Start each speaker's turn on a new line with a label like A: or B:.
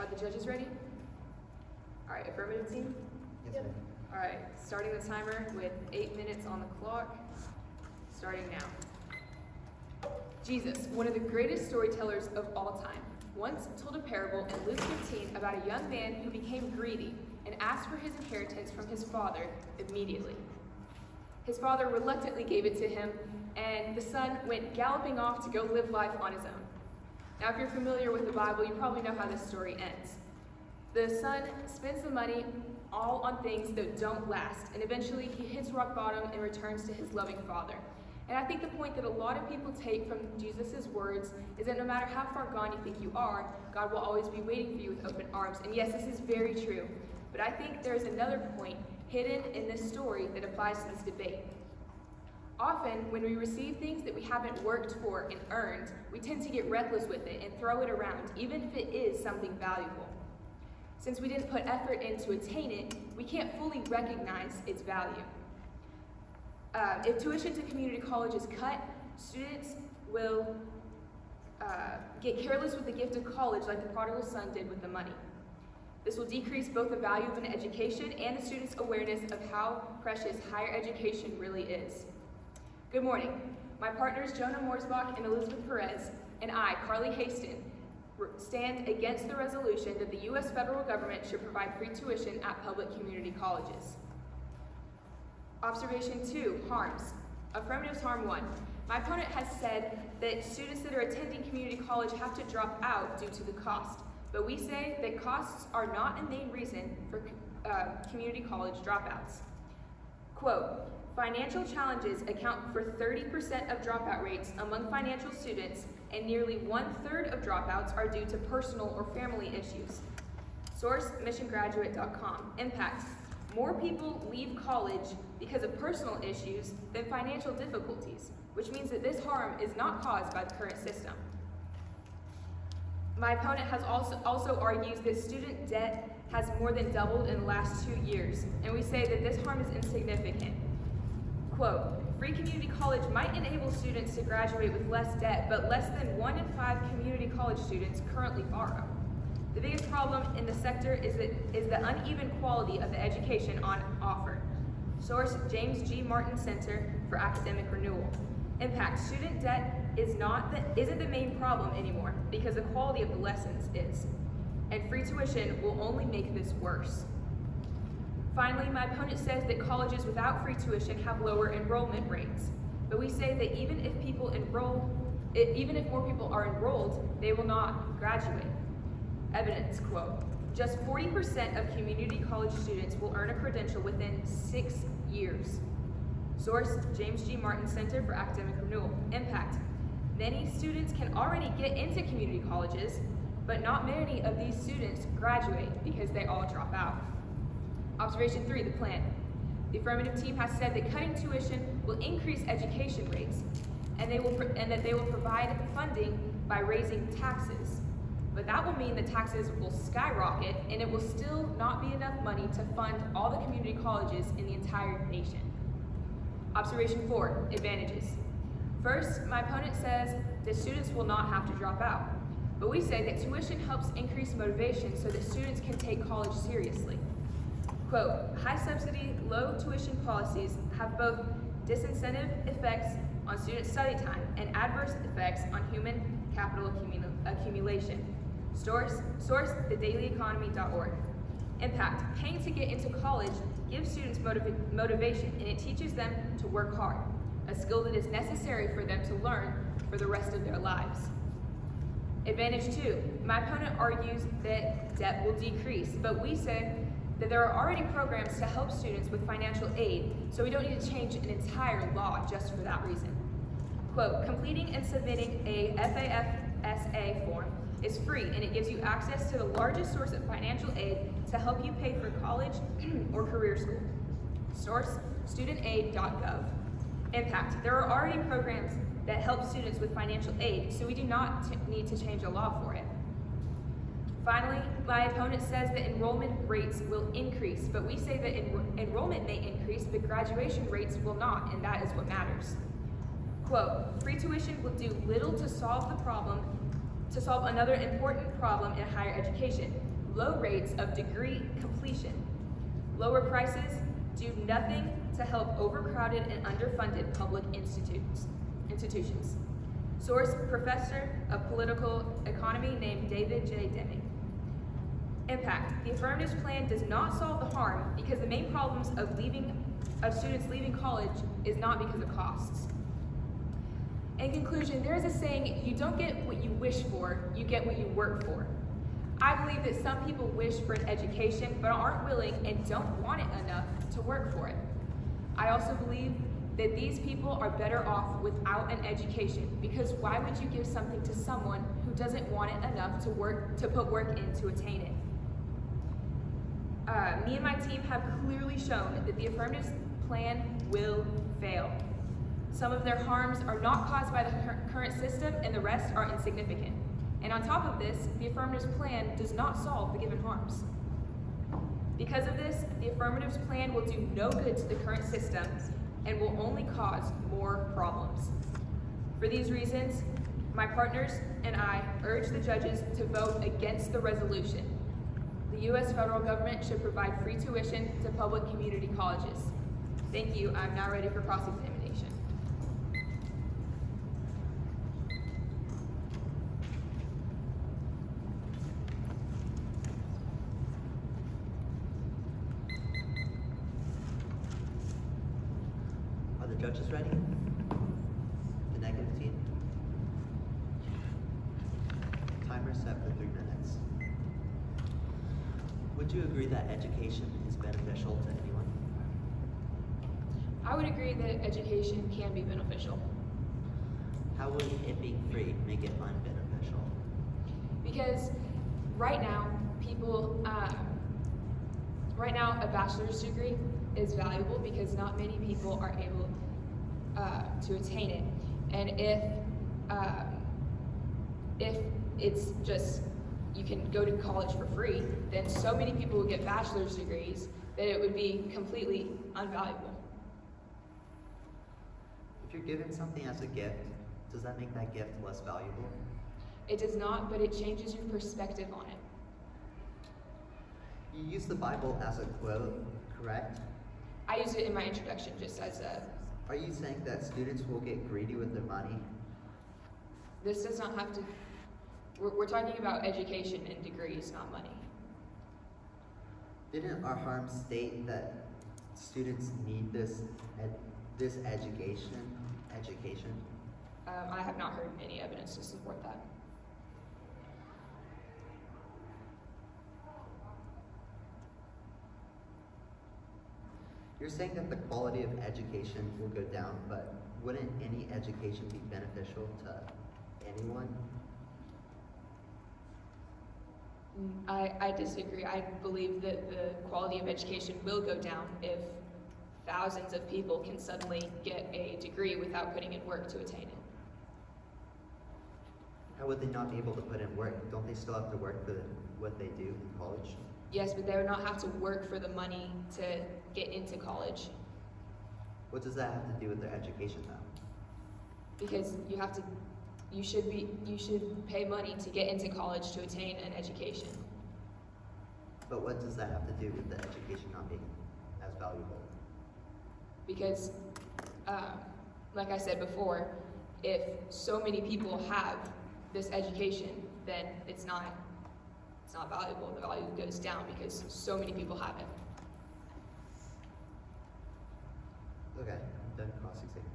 A: Are the judges ready? All right, affirmative team?
B: Yes, ma'am.
A: All right, starting the timer with 8 minutes on the clock, starting now. Jesus, one of the greatest storytellers of all time, once told a parable in Luke 15 about a young man who became greedy and asked for his inheritance from his father immediately. His father reluctantly gave it to him, and the son went galloping off to go live life on his own. Now, if you're familiar with the Bible, you probably know how this story ends. The son spends the money all on things that don't last, and eventually he hits rock bottom and returns to his loving father. And I think the point that a lot of people take from Jesus' words is that no matter how far gone you think you are, God will always be waiting for you with open arms. And yes, this is very true. But I think there's another point hidden in this story that applies to this debate. Often, when we receive things that we haven't worked for and earned, we tend to get reckless with it and throw it around, even if it is something valuable. Since we didn't put effort in to attain it, we can't fully recognize its value. If tuition to community college is cut, students will get careless with the gift of college like the prodigal son did with the money. This will decrease both the value of an education and the student's awareness of how precious higher education really is. Good morning. My partners Jonah Morsbach and Elizabeth Perez, and I, Carly Haston, stand against the resolution that the U.S. federal government should provide free tuition at public community colleges. Observation 2, harms. Affirmatives harm 1. My opponent has said that students that are attending community college have to drop out due to the cost, but we say that costs are not a main reason for community college dropouts. Quote, financial challenges account for 30% of dropout rates among financial students, and nearly 1/3 of dropouts are due to personal or family issues. Source, missiongraduate.com. Impact. More people leave college because of personal issues than financial difficulties, which means that this harm is not caused by the current system. My opponent has also argues that student debt has more than doubled in the last 2 years, and we say that this harm is insignificant. Quote, free community college might enable students to graduate with less debt, but less than 1 in 5 community college students currently borrow. The biggest problem in the sector is the uneven quality of the education on offer. Source, James G. Martin Center for Academic Renewal. Impact, student debt isn't the main problem anymore because the quality of the lessons is. And free tuition will only make this worse. Finally, my opponent says that colleges without free tuition have lower enrollment rates. But we say that even if more people are enrolled, they will not graduate. Evidence, quote, just 40% of community college students will earn a credential within 6 years. Source, James G. Martin Center for Academic Renewal. Impact, many students can already get into community colleges, but not many of these students graduate because they all drop out. Observation 3, the plan. The affirmative team has said that cutting tuition will increase education rates, and that they will provide funding by raising taxes. But that will mean the taxes will skyrocket, and it will still not be enough money to fund all the community colleges in the entire nation. Observation 4, advantages. First, my opponent says that students will not have to drop out, but we say that tuition helps increase motivation so that students can take college seriously. Quote, high subsidy, low tuition policies have both disincentive effects on student study time and adverse effects on human capital accumulation. Source, thedailyeconomy.org. Impact, paying to get into college gives students motivation, and it teaches them to work hard, a skill that is necessary for them to learn for the rest of their lives. Advantage 2, my opponent argues that debt will decrease, but we say that there are already programs to help students with financial aid, so we don't need to change an entire law just for that reason. Quote, completing and submitting a FAFSA form is free, and it gives you access to the largest source of financial aid to help you pay for college or career school. Source, studentaid.gov. Impact, there are already programs that help students with financial aid, so we do not need to change a law for it. Finally, my opponent says that enrollment rates will increase, but we say that enrollment may increase, but graduation rates will not, and that is what matters. Quote, free tuition will do little to solve the problem to solve another important problem in higher education, low rates of degree completion. Lower prices do nothing to help overcrowded and underfunded public institutions. Source, Professor of Political Economy named David J. Deming. Impact. The Affirmatives Plan does not solve the harm because the main problems of students leaving college is not because of costs. In conclusion, there is a saying, you don't get what you wish for, you get what you work for. I believe that some people wish for an education but aren't willing and don't want it enough to work for it. I also believe that these people are better off without an education, because why would you give something to someone who doesn't want it enough to put work in to attain it? Me and my team have clearly shown that the Affirmatives Plan will fail. Some of their harms are not caused by the current system and the rest are insignificant. And on top of this, the Affirmatives Plan does not solve the given harms. Because of this, the Affirmatives Plan will do no good to the current system and will only cause more problems. For these reasons, my partners and I urge the judges to vote against the resolution. The U.S. federal government should provide free tuition to public community colleges. Thank you. I'm now ready for cross-examination.
B: Are the judges ready? The negative team? Timer set for 3 minutes. Would you agree that education is beneficial to anyone?
A: I would agree that education can be beneficial
B: How would it being free make it unbeneficial?
A: because right now, a bachelor's degree is valuable because not many people are able to attain it. And if it's just you can go to college for free, then so many people would get bachelor's degrees that it would be completely unvaluable.
B: If you're given something as a gift, does that make that gift less valuable?
A: It does not, but it changes your perspective on it.
B: You use the Bible as a quote, correct?
A: I use it in my introduction just as a,
B: Are you saying that students will get greedy with their money?
A: this does not have to, we're talking about education and degrees, not money.
B: Didn't our harm state that students need this education?
A: I have not heard any evidence to support that.
B: You're saying that the quality of education will go down, but wouldn't any education be beneficial to anyone?
A: I disagree. I believe that the quality of education will go down if thousands of people can suddenly get a degree without putting in work to attain it.
B: How would they not be able to put in work? Don't they still have to work for what they do in college?
A: Yes, but they would not have to work for the money to get into college
B: What does that have to do with their education though?
A: because you should pay money to get into college to attain an education.
B: But what does that have to do with the education not being as valuable?
A: Because, like I said before, if so many people have this education, then it's not valuable. The value goes down because so many people have it.
B: Okay, I'm done cross-examining.